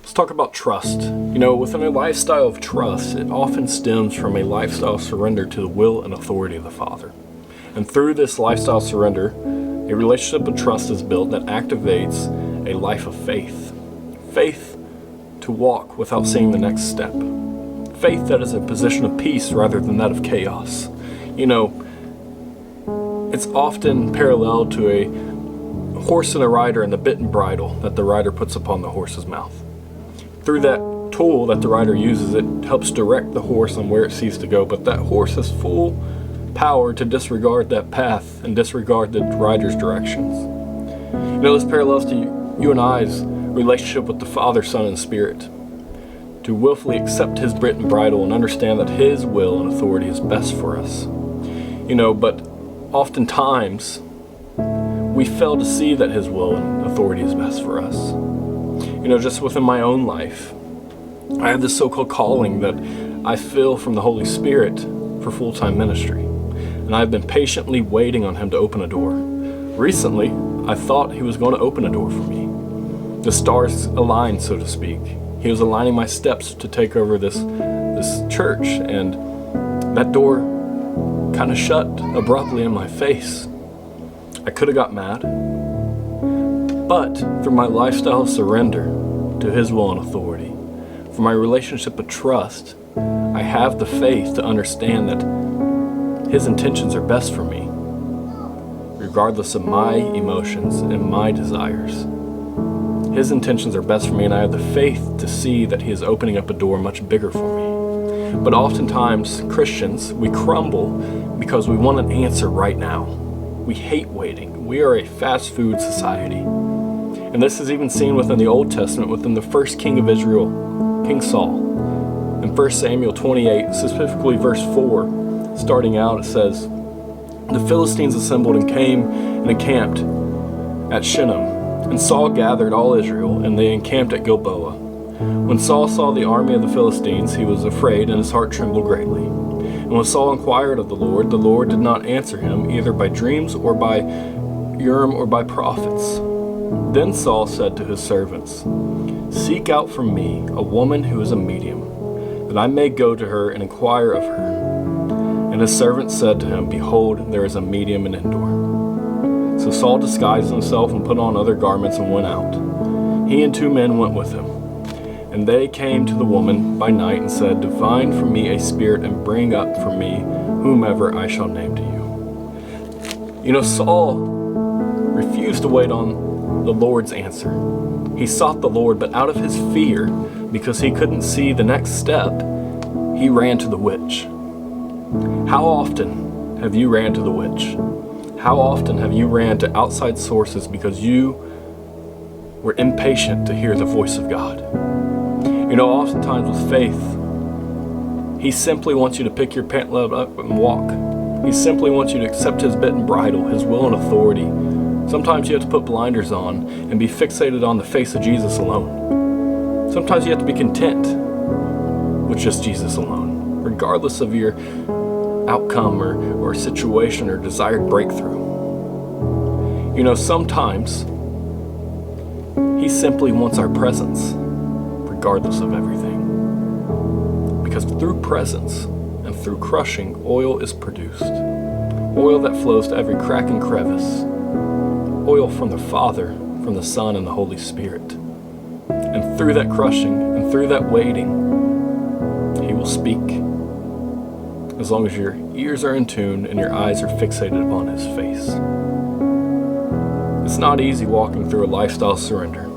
Let's talk about trust. Within a lifestyle of trust, it often stems from a lifestyle surrender to the will and authority of the Father. And through this lifestyle surrender, a relationship of trust is built that activates a life of faith. Faith to walk without seeing the next step. Faith that is a position of peace rather than that of chaos. It's often parallel to a horse and a rider and the bit and bridle that the rider puts upon the horse's mouth. Through that tool that the rider uses, it helps direct the horse on where it sees to go, but that horse has full power to disregard that path and disregard the rider's directions. This parallels to you and I's relationship with the Father, Son, and Spirit. To willfully accept His bit and bridle and understand that His will and authority is best for us. But oftentimes, we fail to see that His will and authority is best for us. Just within my own life, I have this so-called calling that I feel from the Holy Spirit for full-time ministry. And I've been patiently waiting on Him to open a door. Recently, I thought He was going to open a door for me. The stars aligned, so to speak. He was aligning my steps to take over this church, and that door kind of shut abruptly in my face. I could have got mad, but through my lifestyle of surrender to His will and authority, for my relationship of trust, I have the faith to understand that His intentions are best for me, regardless of my emotions and my desires. His intentions are best for me, and I have the faith to see that He is opening up a door much bigger for me. But oftentimes, Christians, we crumble because we want an answer right now. We hate waiting. We are a fast food society. And this is even seen within the Old Testament, within the first king of Israel, King Saul. In 1 Samuel 28, specifically verse 4, starting out, it says, "The Philistines assembled and came and encamped at Shinnim. And Saul gathered all Israel, and they encamped at Gilboa. When Saul saw the army of the Philistines, he was afraid, and his heart trembled greatly. And when Saul inquired of the Lord did not answer him, either by dreams or by Urim or by prophets. Then Saul said to his servants, 'Seek out for me a woman who is a medium, that I may go to her and inquire of her.' And his servants said to him, 'Behold, there is a medium in Endor.' So Saul disguised himself and put on other garments and went out. He and 2 men went with him. And they came to the woman by night and said, 'Divine for me a spirit and bring up for me whomever I shall name to you.'" Saul refused to wait on the Lord's answer. He sought the Lord, but out of his fear, because he couldn't see the next step, he ran to the witch. How often have you ran to the witch? How often have you ran to outside sources because you were impatient to hear the voice of God? Oftentimes with faith, He simply wants you to pick your pant leg up and walk. He simply wants you to accept His bit and bridle, His will and authority. Sometimes you have to put blinders on and be fixated on the face of Jesus alone. Sometimes you have to be content with just Jesus alone, regardless of your outcome or situation or desired breakthrough. Sometimes He simply wants our presence, regardless of everything. Because through presence and through crushing, oil is produced. Oil that flows to every crack and crevice. Oil from the Father, from the Son, and the Holy Spirit. And through that crushing and through that waiting, He will speak. As long as your ears are in tune and your eyes are fixated upon His face. It's not easy walking through a lifestyle surrender,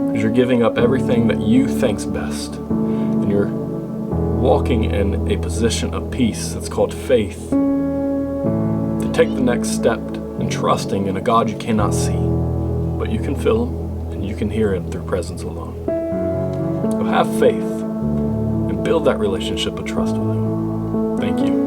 because you're giving up everything that you think's best, and you're walking in a position of peace that's called faith, to take the next step in trusting in a God you cannot see, but you can feel Him and you can hear Him through presence alone. So have faith and build that relationship of trust with Him. Thank you.